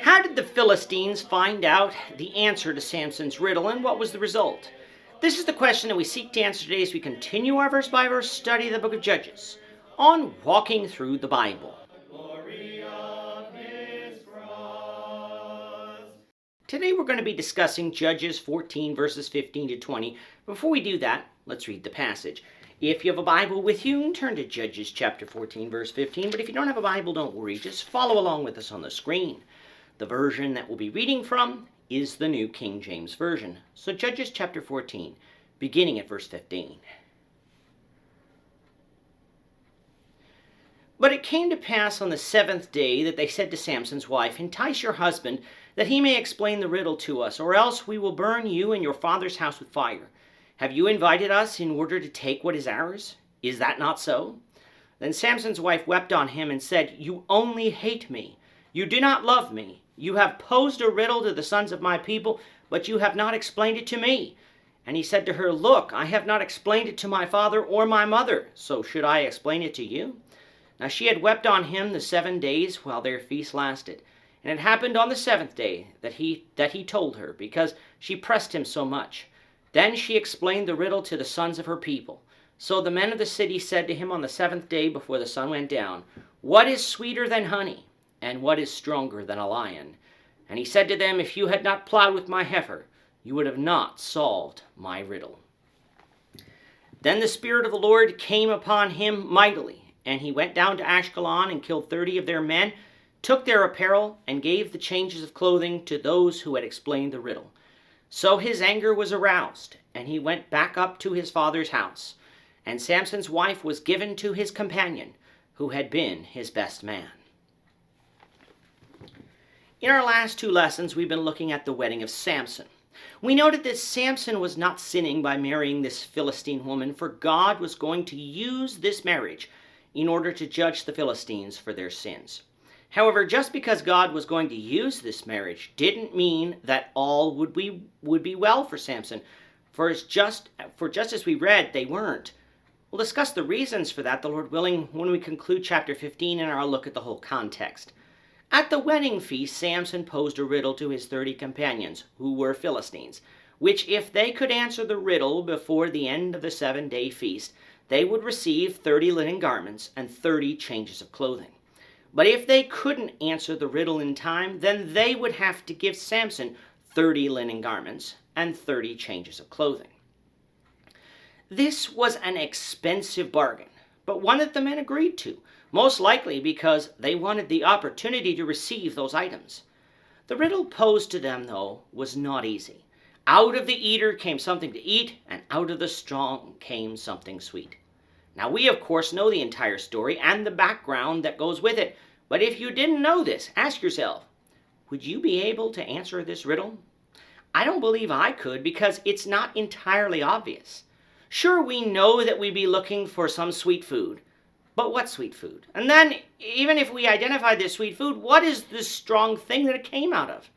How did the Philistines find out the answer to Samson's riddle, and what was the result? This is the question that we seek to answer today as we continue our verse-by-verse study of the book of Judges on Walking Through the Bible. Today we're going to be discussing Judges 14 verses 15 to 20. Before we do that, let's read the passage. If you have a Bible with you, turn to Judges chapter 14 verse 15. But if you don't have a Bible, don't worry. Just follow along with us on the screen. The version that we'll be reading from is the New King James Version. So Judges chapter 14, beginning at verse 15. But it came to pass on the seventh day that they said to Samson's wife, "Entice your husband, that he may explain the riddle to us, or else we will burn you and your father's house with fire. Have you invited us in order to take what is ours? Is that not so?" Then Samson's wife wept on him and said, "You only hate me. You do not love me. You have posed a riddle to the sons of my people, but you have not explained it to me." And he said to her, "Look, I have not explained it to my father or my mother, so should I explain it to you?" Now she had wept on him the 7 days while their feast lasted. And it happened on the seventh day that he told her, because she pressed him so much. Then she explained the riddle to the sons of her people. So the men of the city said to him on the seventh day before the sun went down, "What is sweeter than honey? And what is stronger than a lion?" And he said to them, "If you had not plowed with my heifer, you would have not solved my riddle." Then the Spirit of the Lord came upon him mightily, and he went down to Ashkelon and killed 30 of their men, took their apparel, and gave the changes of clothing to those who had explained the riddle. So his anger was aroused, and he went back up to his father's house. And Samson's wife was given to his companion, who had been his best man. In our last 2 lessons, we've been looking at the wedding of Samson. We noted that Samson was not sinning by marrying this Philistine woman, for God was going to use this marriage in order to judge the Philistines for their sins. However, just because God was going to use this marriage didn't mean that all would be well for Samson, for just as we read, they weren't. We'll discuss the reasons for that, the Lord willing, when we conclude chapter 15 and our look at the whole context. At the wedding feast, Samson posed a riddle to his 30 companions, who were Philistines, which if they could answer the riddle before the end of the 7-day feast, they would receive 30 linen garments and 30 changes of clothing. But if they couldn't answer the riddle in time, then they would have to give Samson 30 linen garments and 30 changes of clothing. This was an expensive bargain, but one that the men agreed to, most likely because they wanted the opportunity to receive those items. The riddle posed to them, though, was not easy. Out of the eater came something to eat, and out of the strong came something sweet. Now, we, of course, know the entire story and the background that goes with it, but if you didn't know this, ask yourself, would you be able to answer this riddle? I don't believe I could, because it's not entirely obvious. Sure, we know that we'd be looking for some sweet food, but what sweet food? And then, even if we identify this sweet food, what is this strong thing that it came out of?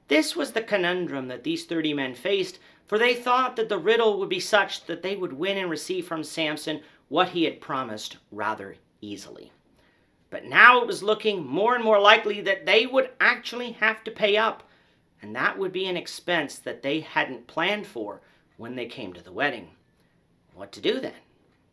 This was the conundrum that these 30 men faced, for they thought that the riddle would be such that they would win and receive from Samson what he had promised rather easily. But now it was looking more and more likely that they would actually have to pay up, and that would be an expense that they hadn't planned for when they came to the wedding. What to do then?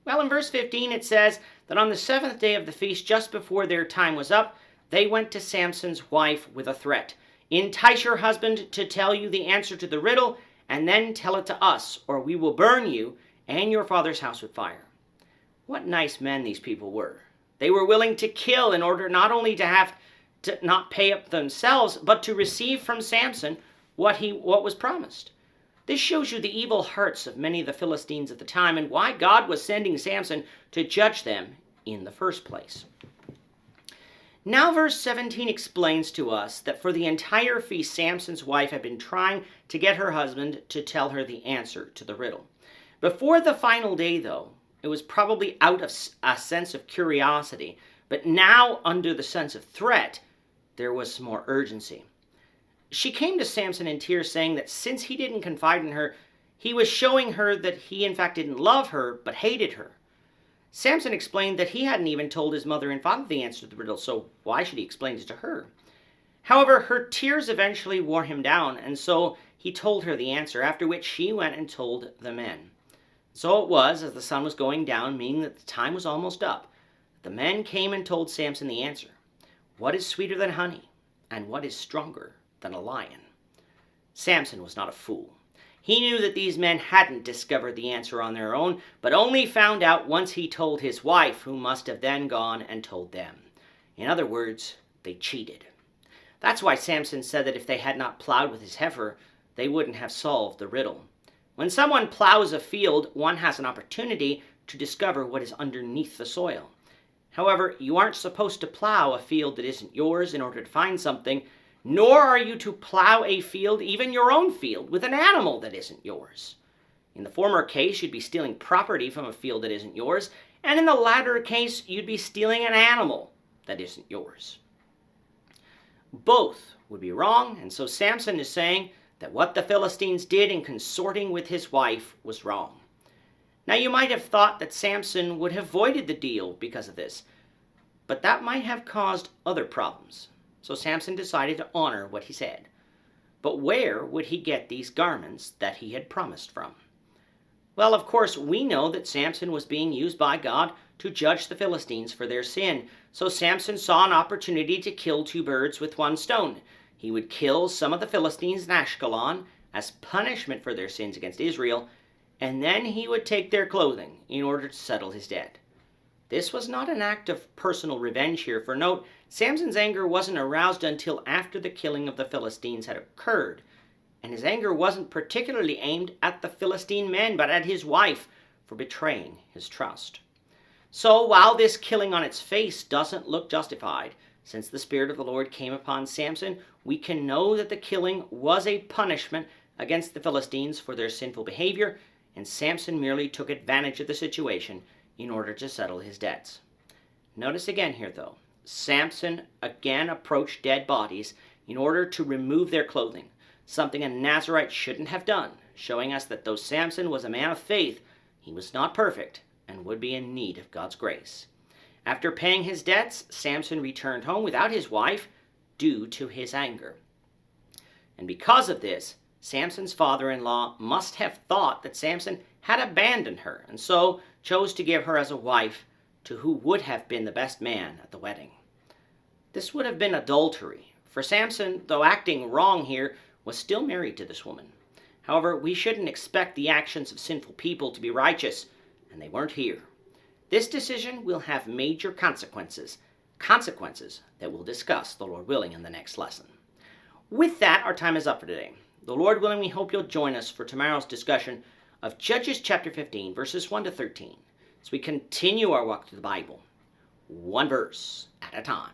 Well, in verse 15 it says that on the 7th day of the feast, just before their time was up, they went to Samson's wife with a threat. "Entice your husband to tell you the answer to the riddle, and then tell it to us, or we will burn you and your father's house with fire." What nice men these people were. They were willing to kill in order not only to have to not pay up themselves, but to receive from Samson what was promised. This shows you the evil hearts of many of the Philistines at the time and why God was sending Samson to judge them in the first place. Now verse 17 explains to us that for the entire feast, Samson's wife had been trying to get her husband to tell her the answer to the riddle. Before the final day, though, it was probably out of a sense of curiosity, but now under the sense of threat, there was some more urgency. She came to Samson in tears, saying that since he didn't confide in her, he was showing her that he in fact didn't love her, but hated her. Samson explained that he hadn't even told his mother and father the answer to the riddle, so why should he explain it to her? However, her tears eventually wore him down, and so he told her the answer, after which she went and told the men. So it was, as the sun was going down, meaning that the time was almost up, the men came and told Samson the answer. What is sweeter than honey, and what is stronger than a lion? Samson was not a fool. He knew that these men hadn't discovered the answer on their own, but only found out once he told his wife, who must have then gone and told them. In other words, they cheated. That's why Samson said that if they had not plowed with his heifer, they wouldn't have solved the riddle. When someone plows a field, one has an opportunity to discover what is underneath the soil. However, you aren't supposed to plow a field that isn't yours in order to find something, nor are you to plow a field, even your own field, with an animal that isn't yours. In the former case, you'd be stealing property from a field that isn't yours, and in the latter case, you'd be stealing an animal that isn't yours. Both would be wrong, and so Samson is saying that what the Philistines did in consorting with his wife was wrong. Now you might have thought that Samson would have voided the deal because of this, but that might have caused other problems. So Samson decided to honor what he said. But where would he get these garments that he had promised from? Well, of course, we know that Samson was being used by God to judge the Philistines for their sin. So Samson saw an opportunity to kill two birds with one stone. He would kill some of the Philistines in Ashkelon as punishment for their sins against Israel, and then he would take their clothing in order to settle his debt. This was not an act of personal revenge here, for note, Samson's anger wasn't aroused until after the killing of the Philistines had occurred, and his anger wasn't particularly aimed at the Philistine men, but at his wife for betraying his trust. So while this killing on its face doesn't look justified, since the Spirit of the Lord came upon Samson, we can know that the killing was a punishment against the Philistines for their sinful behavior, and Samson merely took advantage of the situation in order to settle his debts. Notice again here, though, Samson again approached dead bodies in order to remove their clothing, something a Nazirite shouldn't have done, showing us that though Samson was a man of faith, he was not perfect and would be in need of God's grace. After paying his debts, Samson returned home without his wife due to his anger. And because of this, Samson's father-in-law must have thought that Samson had abandoned her, and so chose to give her as a wife to who would have been the best man at the wedding. This would have been adultery, for Samson, though acting wrong here, was still married to this woman. However, we shouldn't expect the actions of sinful people to be righteous, and they weren't here. This decision will have major consequences that we'll discuss, the Lord willing, in the next lesson. With that, our time is up for today. The Lord willing, we hope you'll join us for tomorrow's discussion of Judges chapter 15, verses 1 to 13, as we continue our walk through the Bible, one verse at a time.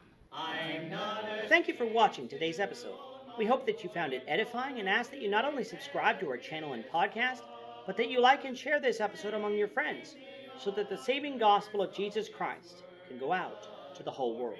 Thank you for watching today's episode. We hope that you found it edifying and ask that you not only subscribe to our channel and podcast, but that you like and share this episode among your friends, so that the saving gospel of Jesus Christ can go out to the whole world.